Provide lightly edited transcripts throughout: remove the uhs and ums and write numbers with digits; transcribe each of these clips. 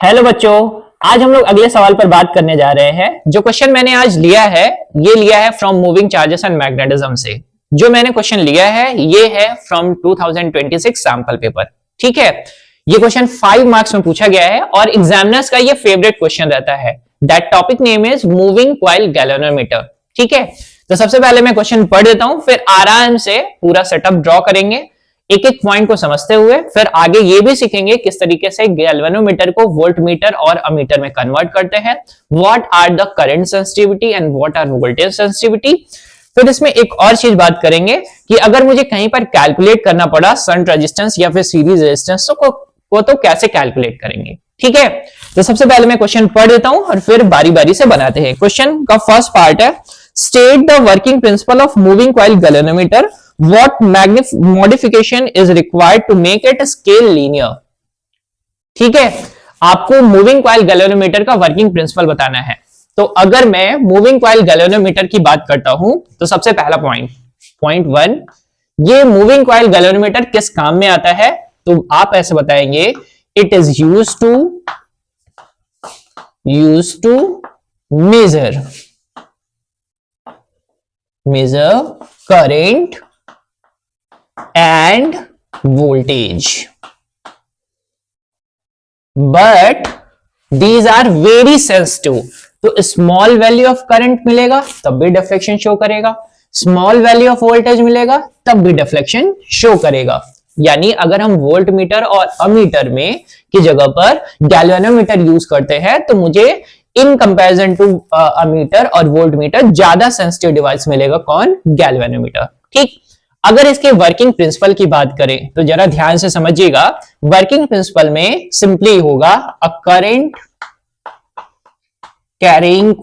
Hello बच्चों। आज हम लोग अगले सवाल पर बात करने जा रहे हैं। जो क्वेश्चन मैंने आज लिया है ये लिया है from moving charges and magnetism से। जो मैंने क्वेश्चन लिया है ये है फ्रॉम 2026 सैंपल पेपर। ठीक है, ये क्वेश्चन 5 मार्क्स में पूछा गया है और एग्जामिनर्स का ये फेवरेट क्वेश्चन रहता है। That topic name is moving coil galvanometer. ठीक है, तो सबसे पहले मैं क्वेश्चन पढ़ देता हूं, फिर आराम से पूरा सेटअप ड्रॉ करेंगे, एक एक पॉइंट को समझते हुए फिर आगे ये भी सीखेंगे किस तरीके से गैल्वेनोमीटर को वोल्टमीटर और अमीटर में कन्वर्ट करते हैं। What are the current sensitivity and what are voltage sensitivity. फिर इसमें एक और चीज बात करेंगे कि अगर मुझे कहीं पर कैलकुलेट करना पड़ा शंट रेजिस्टेंस या फिर सीरीज रेजिस्टेंस तो कैसे कैलकुलेट करेंगे। ठीक है, तो सबसे पहले मैं क्वेश्चन पढ़ देता हूं और फिर बारी बारी से बनाते हैं। क्वेश्चन का फर्स्ट पार्ट है, state the working principle of moving coil galvanometer, what modification is required to make it scale linear। ठीक है, आपको मूविंग कॉइल गैल्वेनोमीटर का वर्किंग प्रिंसिपल बताना है। तो अगर मैं मूविंग कॉइल गैल्वेनोमीटर की बात करता हूं तो सबसे पहला पॉइंट 1, ये मूविंग कॉइल गैल्वेनोमीटर किस काम में आता है, तो आप ऐसे बताएंगे it is used to measure current and voltage, but these are very sensitive। तो स्मॉल वैल्यू ऑफ करंट मिलेगा तब भी डिफ्लेक्शन शो करेगा, स्मॉल वैल्यू ऑफ वोल्टेज मिलेगा तब भी डिफ्लेक्शन शो करेगा। यानी अगर हम वोल्ट मीटर और अमीटर में की जगह पर गैल्वेनोमीटर यूज करते हैं तो मुझे इन कंपैरिजन टू अमीटर और वोल्ट मीटर ज्यादा सेंसिटिव डिवाइस मिलेगा। कौन? गैल्वेनोमीटर। ठीक, अगर इसके वर्किंग प्रिंसिपल की बात करें तो जरा ध्यान से समझिएगा। वर्किंग प्रिंसिपल में सिंपली होगा अ करंट कैरिंग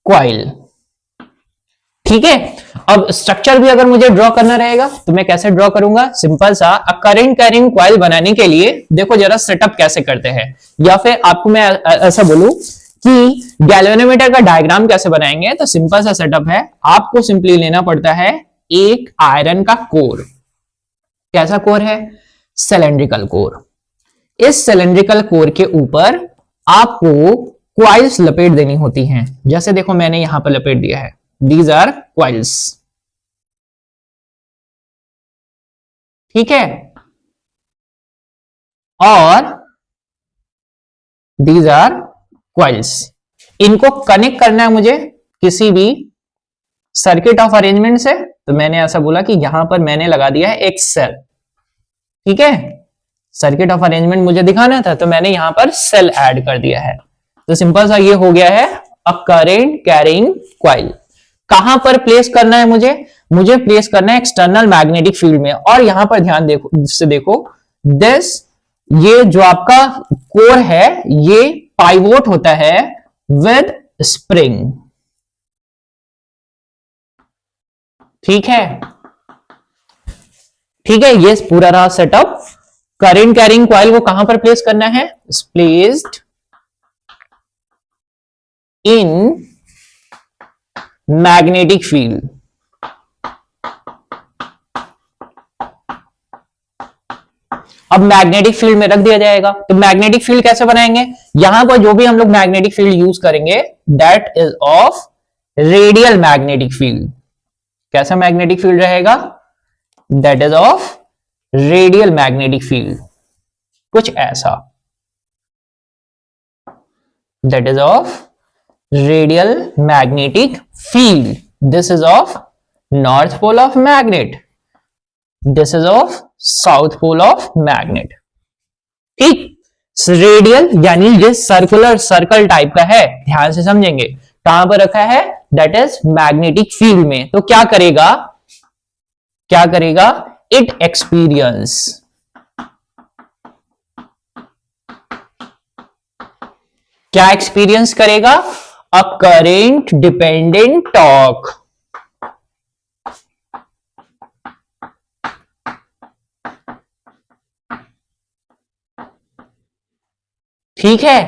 कॉइल। ठीक है, अब स्ट्रक्चर भी अगर मुझे ड्रॉ करना रहेगा तो मैं कैसे ड्रॉ करूंगा? सिंपल सा, अ करंट कैरिंग कॉइल बनाने के लिए देखो जरा सेटअप कैसे करते हैं, या फिर आपको मैं ऐसा बोलूं कि गैल्वेनोमीटर का डायग्राम कैसे बनाएंगे। तो सिंपल सा सेटअप है, आपको सिंपली लेना पड़ता है एक आयरन का कोर। कैसा कोर है? Cylindrical core. इस सिलेंड्रिकल कोर के ऊपर आपको क्वाइल्स लपेट देनी होती हैं। जैसे देखो मैंने यहां पर लपेट दिया है, दीज आर क्वाइल्स। ठीक है, और दीज आर क्वाइल्स। इनको कनेक्ट करना है मुझे किसी भी सर्किट ऑफ अरेंजमेंट से, तो मैंने ऐसा बोला कि यहां पर मैंने लगा दिया है एक सेल। ठीक है, सर्किट ऑफ अरेंजमेंट मुझे दिखाना था तो मैंने यहां पर सेल ऐड कर दिया है। तो सिंपल सा ये हो गया है अ करंट कैरिंग कॉइल। कहां पर प्लेस करना है मुझे प्लेस करना है एक्सटर्नल मैग्नेटिक फील्ड में। और यहां पर ध्यान देखो दिस, ये जो आपका कोर है ये पाइवोट होता है विद स्प्रिंग। ठीक है, ये पूरा रहा सेटअप। करंट कैरिंग कॉइल को कहां पर प्लेस करना है? Placed in magnetic field. अब मैग्नेटिक फील्ड में रख दिया जाएगा। तो मैग्नेटिक फील्ड कैसे बनाएंगे? यहां पर जो भी हम लोग मैग्नेटिक फील्ड यूज करेंगे that is of radial magnetic field. कैसा मैग्नेटिक फील्ड रहेगा? That is of radial magnetic field. कुछ ऐसा, that is of radial magnetic field. This is of north pole of magnet, this is of south pole of magnet. ठीक, radial यानी ये circle type का है, ध्यान से समझेंगे। कहां पर रखा है? दैट इज मैग्नेटिक फील्ड में। तो क्या करेगा? इट एक्सपीरियंस करेगा? A current dependent torque. ठीक है,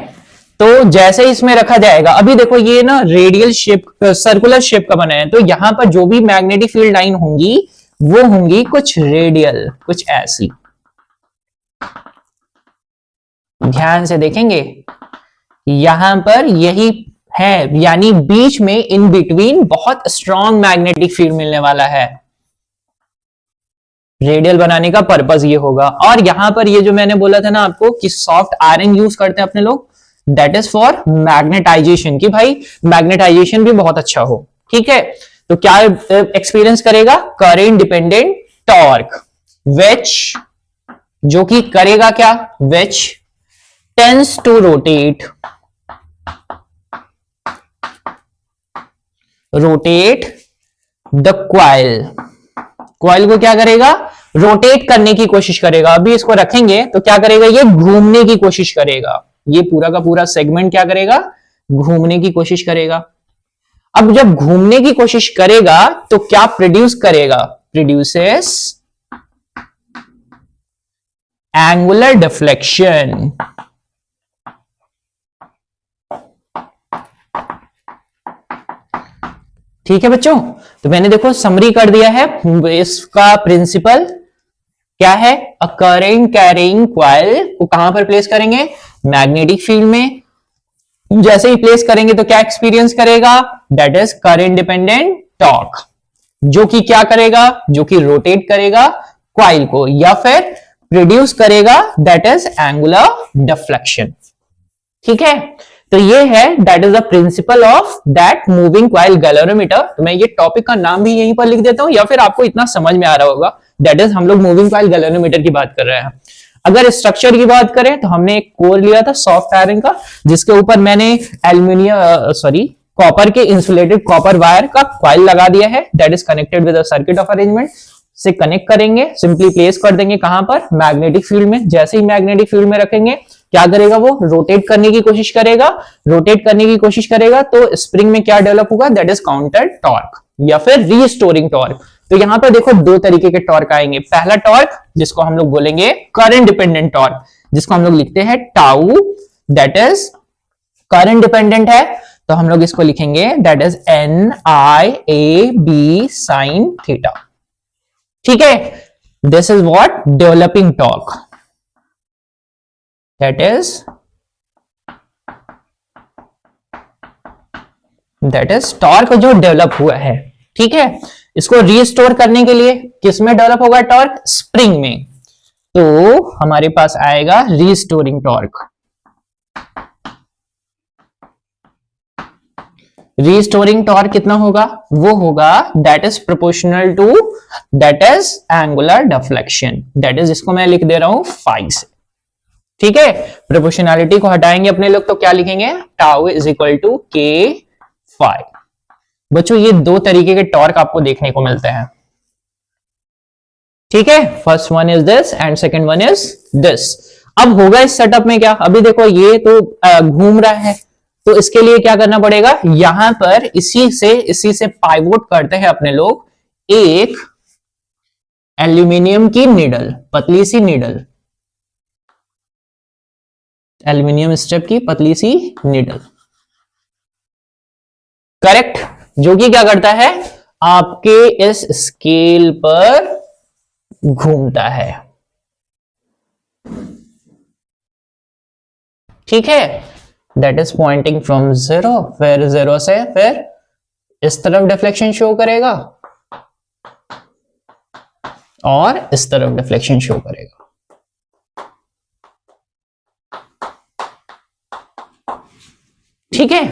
तो जैसे इसमें रखा जाएगा, अभी देखो ये ना रेडियल शेप सर्कुलर शेप का बना है, तो यहां पर जो भी मैग्नेटिक फील्ड लाइन होंगी वो होंगी कुछ रेडियल, कुछ ऐसी। ध्यान से देखेंगे यहां पर यही है, यानी बीच में इन बिटवीन बहुत स्ट्रॉन्ग मैग्नेटिक फील्ड मिलने वाला है। रेडियल बनाने का पर्पस ये होगा। और यहां पर ये जो मैंने बोला था ना आपको कि सॉफ्ट आयरन यूज करते हैं अपने लोग, दैट इज फॉर मैग्नेटाइजेशन, कि भाई मैग्नेटाइजेशन भी बहुत अच्छा हो। ठीक है, तो क्या एक्सपीरियंस करेगा? करंट डिपेंडेंट टॉर्क, विच, जो कि करेगा क्या? Which tends to rotate the coil. Coil को क्या करेगा? रोटेट करने की कोशिश करेगा। अभी इसको रखेंगे तो क्या करेगा? ये घूमने की कोशिश करेगा। ये पूरा का पूरा सेगमेंट क्या करेगा? घूमने की कोशिश करेगा। अब जब घूमने की कोशिश करेगा तो क्या प्रोड्यूस करेगा? Produces angular deflection. ठीक है बच्चों, तो मैंने देखो समरी कर दिया है। इसका प्रिंसिपल क्या है? अ करंट कैरिंग कॉइल को कहां पर प्लेस करेंगे? मैग्नेटिक फील्ड में। जैसे ही प्लेस करेंगे तो क्या एक्सपीरियंस करेगा? That is current dependent torque, जो कि क्या करेगा? जो कि रोटेट करेगा कॉइल को, या फिर प्रोड्यूस करेगा, दैट इज एंगुलर डिफ्लेक्शन। ठीक है, तो ये है that is the principle of that moving coil galvanometer. तो मैं ये टॉपिक का नाम भी यहीं पर लिख देता हूं, या फिर आपको इतना समझ में आ रहा होगा। दैट इज हम लोग मूविंग कॉइल गैल्वेनोमीटर की बात कर रहे हैं। अगर स्ट्रक्चर की बात करें तो हमने एक कोर लिया था सॉफ्ट आयरन का, जिसके ऊपर मैंने एल्यूमिनियम कॉपर के इंसुलेटेड कॉपर वायर का कॉइल लगा दिया है। That is connected with a circuit of arrangement. से कनेक्ट करेंगे, सिंपली प्लेस कर देंगे कहां पर? मैग्नेटिक फील्ड में। जैसे ही मैग्नेटिक फील्ड में रखेंगे क्या करेगा? वो रोटेट करने की कोशिश करेगा। रोटेट करने की कोशिश करेगा तो स्प्रिंग में क्या डेवलप होगा? दैट इज काउंटर टॉर्क या फिर रीस्टोरिंग टॉर्क। तो यहां पर देखो दो तरीके के टॉर्क आएंगे। पहला टॉर्क जिसको हम लोग बोलेंगे करंट डिपेंडेंट टॉर्क, जिसको हम लोग लिखते हैं tau, that is current dependent है, तो हम लोग इसको लिखेंगे that is NIAB sine theta. ठीक है, this is what? Developing torque, that is torque जो डेवलप हुआ है। ठीक है, इसको रीस्टोर करने के लिए किस में डेवलप होगा टॉर्क? स्प्रिंग में। तो हमारे पास आएगा रीस्टोरिंग टॉर्क। रीस्टोरिंग टॉर्क कितना होगा? वो होगा that is proportional to that is angular deflection, that is इसको मैं लिख दे रहा हूं फाई से। ठीक है, प्रोपोर्शनैलिटी को हटाएंगे अपने लोग तो क्या लिखेंगे? टाउ इज इक्वल टू के फाई। बच्चों ये दो तरीके के टॉर्क आपको देखने को मिलते हैं। ठीक है, first one is this and second one is this. अब होगा इस सेटअप में क्या? अभी देखो ये तो घूम रहा है, तो इसके लिए क्या करना पड़ेगा? यहां पर इसी से पाइवोट करते हैं अपने लोग एक एल्यूमिनियम की नीडल, पतली सी नीडल, एल्यूमिनियम स्ट्रिप की पतली सी नीडल। करेक्ट, जो कि क्या करता है? आपके इस स्केल पर घूमता है। ठीक है, that is pointing from zero, फिर जीरो से फिर इस तरफ डिफ्लेक्शन शो करेगा और इस तरफ डिफ्लेक्शन शो करेगा। ठीक है,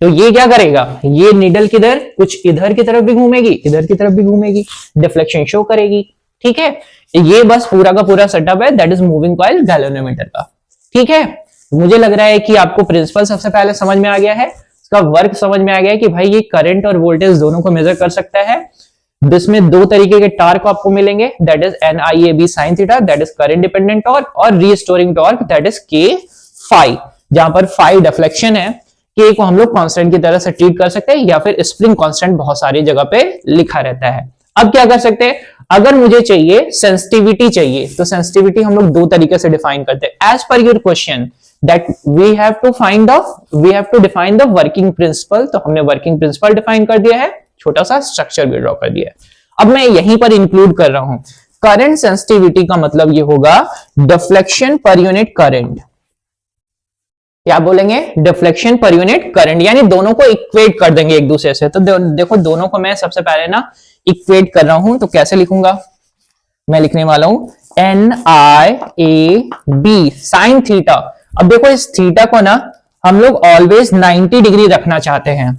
तो ये क्या करेगा? ये नीडल किधर? कुछ इधर की तरफ भी घूमेगी, इधर की तरफ भी घूमेगी, डिफ्लेक्शन शो करेगी। ठीक है, ये बस पूरा का पूरा सेटअप है that is moving coil galvanometer का। ठीक है, मुझे लग रहा है कि आपको प्रिंसिपल सबसे पहले समझ में आ गया है, इसका वर्क समझ में आ गया है कि भाई ये करंट और वोल्टेज दोनों को मेजर कर सकता है। जिसमें दो तरीके के टॉर्क आपको मिलेंगे, that is NIAB sin theta, that is current dependent torque, और restoring torque that is K phi, जहां पर फाई डिफ्लेक्शन है। K को हम लोग कांस्टेंट की तरह से ट्रीट कर सकते हैं, या फिर स्प्रिंग कांस्टेंट बहुत सारी जगह पे लिखा रहता है। अब क्या कर सकते हैं? अगर मुझे चाहिए सेंसिटिविटी चाहिए, तो सेंसिटिविटी हम लोग दो तरीके से डिफाइन करते हैं as per your question, that we have to define the working principle. तो हमने वर्किंग प्रिंसिपल डिफाइन कर दिया है, छोटा सा स्ट्रक्चर भी ड्रॉ कर दिया है। अब मैं यहीं पर इंक्लूड कर रहा हूं करंट सेंसिटिविटी का मतलब ये होगा डिफ्लेक्शन पर यूनिट करंट। क्या बोलेंगे? डिफ्लेक्शन पर यूनिट करंट, यानी दोनों को इक्वेट कर देंगे एक दूसरे से। तो देखो दोनों को मैं सबसे पहले ना इक्वेट कर रहा हूं, तो कैसे लिखूंगा? मैं लिखने वाला हूं NIAB साइन थीटा। अब देखो इस थीटा को ना हम लोग ऑलवेज 90 डिग्री रखना चाहते हैं,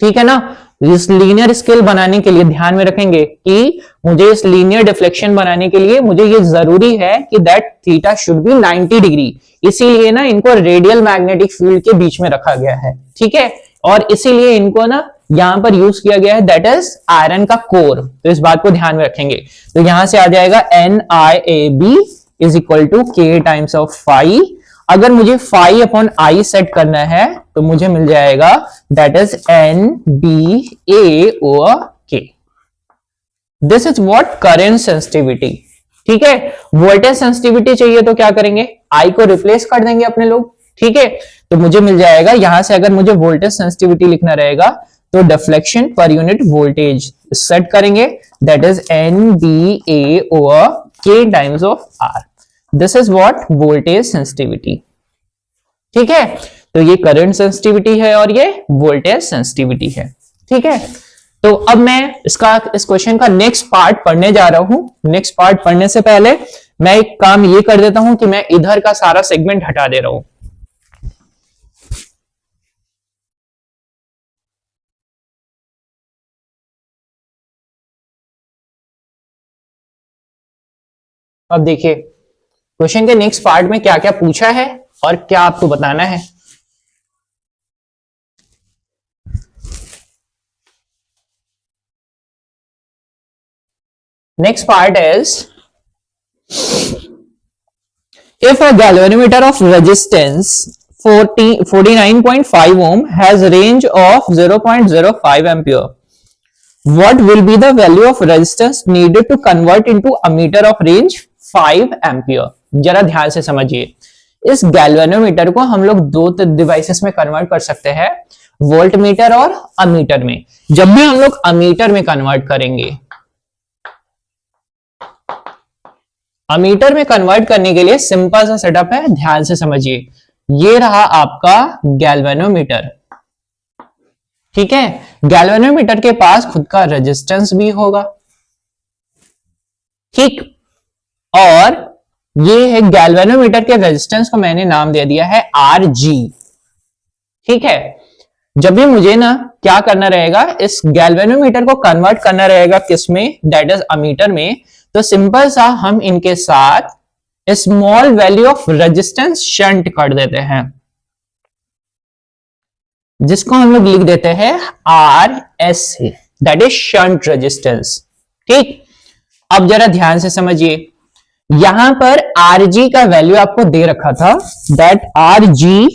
ठीक है ना। इस लीनियर स्केल बनाने के लिए ध्यान में रखेंगे कि मुझे इस लीनियर डिफ्लेक्शन बनाने के लिए मुझे ये जरूरी है कि that theta should be 90 degree. इसीलिए ना इनको रेडियल मैग्नेटिक फील्ड के बीच में रखा गया है, ठीक है। और इसीलिए इनको ना यहां पर यूज किया गया है, दैट इज आयरन का कोर। तो इस बात को ध्यान में रखेंगे। तो यहां से आ जाएगा NIAB is equal to K times of phi. अगर मुझे फाई अपॉन आई सेट करना है तो मुझे मिल जाएगा that is NBA over K। This is what current sensitivity, ठीक है। वोल्टेज सेंसिटिविटी चाहिए तो क्या करेंगे? आई को रिप्लेस कर देंगे अपने लोग, ठीक है। तो मुझे मिल जाएगा यहां से, अगर मुझे वोल्टेज सेंसिटिविटी लिखना रहेगा तो डिफ्लेक्शन पर यूनिट वोल्टेज सेट करेंगे, that is NBA over K times of R। This is what voltage sensitivity, ठीक है। तो ये करंट सेंसिटिविटी है और ये वोल्टेज सेंसिटिविटी है, ठीक है। तो अब मैं इस क्वेश्चन का नेक्स्ट पार्ट पढ़ने जा रहा हूं। नेक्स्ट पार्ट पढ़ने से पहले मैं एक काम ये कर देता हूं कि मैं इधर का सारा सेगमेंट हटा दे रहा हूं। अब देखिए क्वेश्चन के नेक्स्ट पार्ट में क्या क्या पूछा है और क्या आपको बताना है। Next part is if a galvanometer of resistance 49.5 ohm has range of 0.05 ampere, what will be the value of resistance needed to convert into a meter of range 5 ampere? जरा ध्यान से समझिए, इस गैल्वेनोमीटर को हम लोग दो डिवाइसेस में कन्वर्ट कर सकते हैं, वोल्ट मीटर और अमीटर में। जब भी हम लोग अमीटर में कन्वर्ट करेंगे, अमीटर में कन्वर्ट करने के लिए सिंपल सा सेटअप है, ध्यान से समझिए। ये रहा आपका गैल्वेनोमीटर, ठीक है। गैल्वेनोमीटर के पास खुद का रेजिस्टेंस भी होगा, ठीक। और ये है गैल्वेनोमीटर के रेजिस्टेंस को मैंने नाम दे दिया है RG, ठीक है। जब भी मुझे ना क्या करना रहेगा, इस गैल्वेनोमीटर को कन्वर्ट करना रहेगा किसमें? दैट इज अमीटर में। तो सिंपल सा हम इनके साथ small value of resistance shunt कर देते हैं, जिसको हम लोग लिख देते हैं RS, that is shunt resistance, ठीक। अब जरा ध्यान से समझिए, यहां पर RG का वैल्यू आपको दे रखा था, दैट RG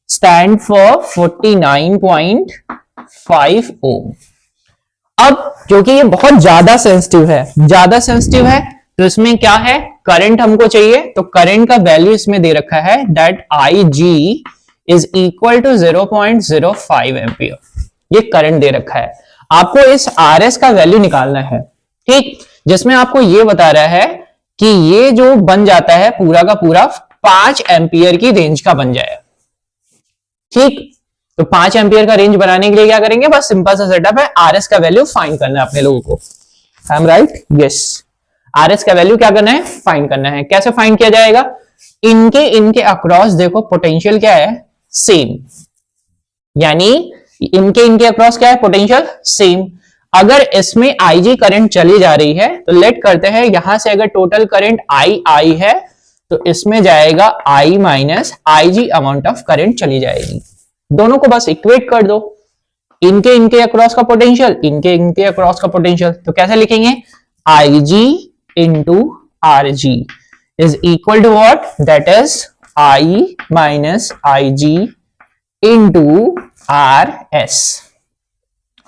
स्टैंड फॉर 49.5 ओम। अब क्योंकि ये बहुत ज्यादा सेंसिटिव है, तो इसमें क्या है? करंट हमको चाहिए, तो करंट का वैल्यू इसमें दे रखा है that IG is equal to 0.05 ampere. ये करंट दे रखा है, आपको इस RS का वैल्यू निकालना है, ठीक। जिसमें आपको ये बता रहा है कि ये जो बन जाता है पूरा का पूरा 5 एम्पियर की रेंज का बन जाए, ठीक। तो 5 एम्पियर का रेंज बनाने के लिए क्या करेंगे? बस सिंपल सा सेटअप है, RS का वैल्यू फाइंड करना है अपने लोगों को। I am right? Yes, RS का वैल्यू क्या करना है? फाइंड करना है। कैसे फाइंड किया जाएगा? इनके अक्रॉस देखो पोटेंशियल क्या है? सेम, यानी इनके अक्रॉस क्या है? Potential same. अगर इसमें IG करंट चली जा रही है तो लेट करते हैं यहां से अगर टोटल करंट I है तो इसमें जाएगा I minus IG amount of current चली जाएगी। दोनों को बस इक्वेट कर दो, इनके अक्रॉस का पोटेंशियल, इनके अक्रॉस का पोटेंशियल। तो कैसे लिखेंगे? IG into RG is equal to what? That is I minus IG into RS।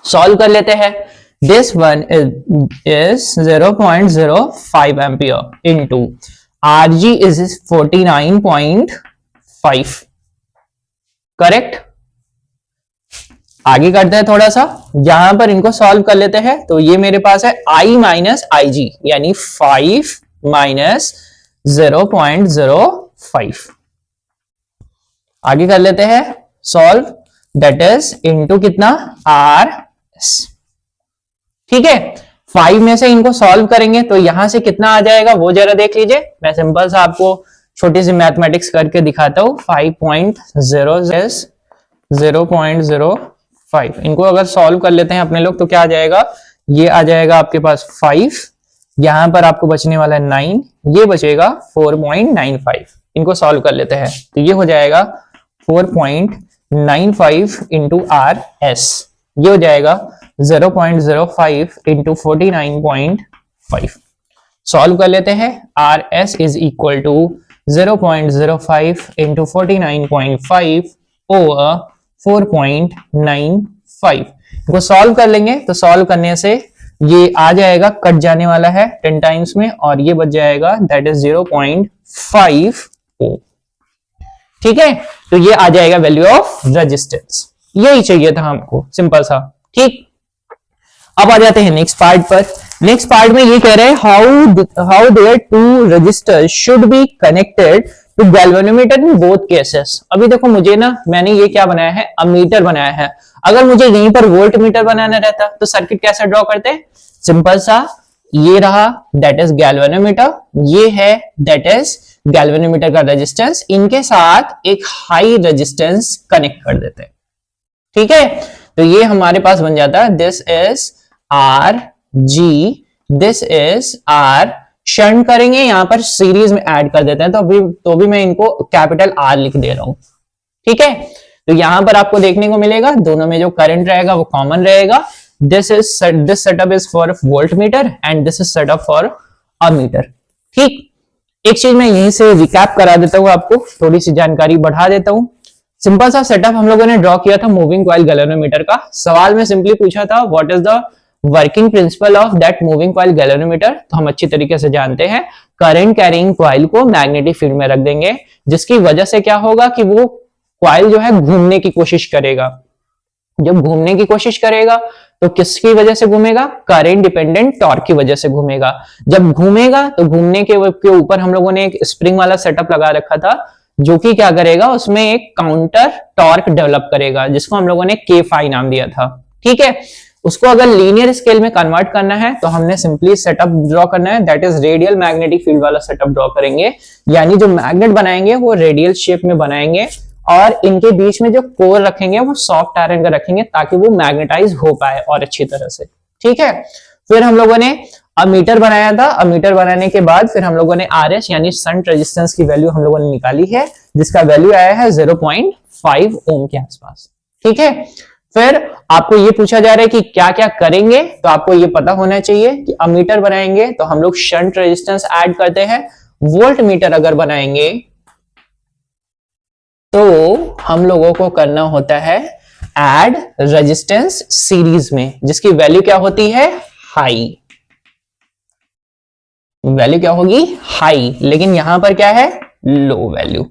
Solve कर लेते हैं। This one is 0.05 ampere into RG is 49.5, correct. आगे करते हैं थोड़ा सा, यहां पर इनको सॉल्व कर लेते हैं। तो ये मेरे पास है i माइनस आई जी, यानी 5 माइनस 0.05। आगे कर लेते हैं सॉल्व, दैट इज इनटू कितना आर एस। ठीक है, 5 में से इनको सॉल्व करेंगे तो यहां से कितना आ जाएगा वो जरा देख लीजिए। मैं सिंपल सा आपको छोटी सी मैथमेटिक्स करके दिखाता हूं। 0.05 इनको अगर सॉल्व कर लेते हैं अपने लोग तो क्या आ जाएगा, ये आ जाएगा आपके पास 5, यहां पर आपको बचने वाला है 9, ये बचेगा 4.95। इनको सॉल्व कर लेते हैं तो ये हो जाएगा 4.95 इंटू आर एस, ये हो जाएगा 0.05 इंटू 49.5। सॉल्व कर लेते हैं, R S is equal to 0.05 into 49.5 over 4.95। इनको सॉल्व कर लेंगे तो सॉल्व करने से ये आ जाएगा, कट जाने वाला है 10 टाइम्स में, और ये बच जाएगा दैट इज 0.5 ओम। ठीक है, तो ये आ जाएगा वैल्यू ऑफ रेजिस्टेंस। यही चाहिए था हमको, सिंपल सा। ठीक, अब आ जाते हैं नेक्स्ट पार्ट पर। नेक्स्ट पार्ट में ये कह रहे हैं how there two resistors should be connected to galvanometer in both cases. अभी देखो मुझे ना, मैंने ये क्या बनाया है, अमीटर बनाया है। अगर मुझे यहीं पर वोल्ट मीटर बनाना रहता तो सर्किट कैसे ड्रॉ करते, सिंपल सा, ये रहा दैट इज गैल्वेनोमीटर, ये है दैट इज गैल्वेनोमीटर का रेजिस्टेंस, इनके साथ एक हाई रेजिस्टेंस कनेक्ट कर देते हैं। ठीक है, तो ये हमारे पास बन जाता है this is R G, this is R, shunt करेंगे यहां पर सीरीज में ऐड कर देते हैं, तो भी मैं इनको कैपिटल आर लिख दे रहा हूं। ठीक है, तो यहां पर आपको देखने को मिलेगा दोनों में जो करंट रहेगा वो कॉमन रहेगा। This setup is for voltmeter and this is setup for a meter. ठीक, एक चीज मैं यहीं से रिकैप करा देता हूं, आपको थोड़ी सी जानकारी बढ़ा देता हूं। सिंपल सा सेटअप हम लोगों ने ड्रॉ किया था मूविंग कॉइल गैल्वेनोमीटर का। सवाल में सिंपली पूछा था what is the working principle of that moving coil galvanometer. तो हम अच्छी तरीके से जानते हैं, करंट कैरिंग कॉइल को मैग्नेटिक फील्ड में रख देंगे, जिसकी वजह से क्या होगा कि वो कॉइल जो है घूमने की कोशिश करेगा। जब घूमने की कोशिश करेगा तो किसकी वजह से घूमेगा, करंट डिपेंडेंट टॉर्क की वजह से घूमेगा। जब घूमेगा तो घूमने के ऊपर हम लोगों ने एक स्प्रिंग वाला सेटअप लगा रखा था, जो कि क्या करेगा, उसमें एक काउंटर टॉर्क डेवलप करेगा, जिसको हम लोगों ने के फाई नाम दिया था। ठीक है, उसको अगर लीनियर स्केल में कन्वर्ट करना है तो हमने सिंपली सेटअप ड्रॉ करना है, that is radial magnetic field वाला सेटअप ड्रॉ करेंगे। यानी जो मैग्नेट बनाएंगे वो रेडियल शेप में बनाएंगे, और इनके बीच में जो कोर रखेंगे वो सॉफ्ट आयरन का रखेंगे, ताकि वो मैग्नेटाइज हो पाए और अच्छी तरह से। ठीक है, फिर हम लोगों ने अमीटर बनाया था। अमीटर बनाने के बाद फिर हम लोगों ने आरएस यानी शंट रेजिस्टेंस की वैल्यू हम लोगों ने निकाली है, जिसका वैल्यू आया है 0.5 ओम के आसपास। ठीक है, फिर आपको ये पूछा जा रहा है कि क्या क्या करेंगे, तो आपको ये पता होना चाहिए कि अमीटर बनाएंगे तो हम लोग शंट रेजिस्टेंस ऐड करते हैं। वोल्ट मीटर अगर बनाएंगे तो हम लोगों को करना होता है ऐड रेजिस्टेंस सीरीज में, जिसकी वैल्यू क्या होती है, हाई। वैल्यू क्या होगी, हाई, लेकिन यहां पर क्या है, लो वैल्यू।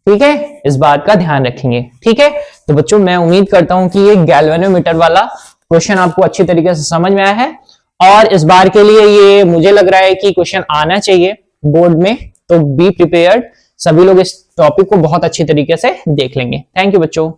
ठीक है, इस बात का ध्यान रखेंगे। ठीक है, तो बच्चों मैं उम्मीद करता हूं कि ये गैल्वेनोमीटर वाला क्वेश्चन आपको अच्छी तरीके से समझ में आया है, और इस बार के लिए ये मुझे लग रहा है कि क्वेश्चन आना चाहिए बोर्ड में, तो बी प्रिपेयर्ड। सभी लोग इस टॉपिक को बहुत अच्छी तरीके से देख लेंगे। थैंक यू बच्चों।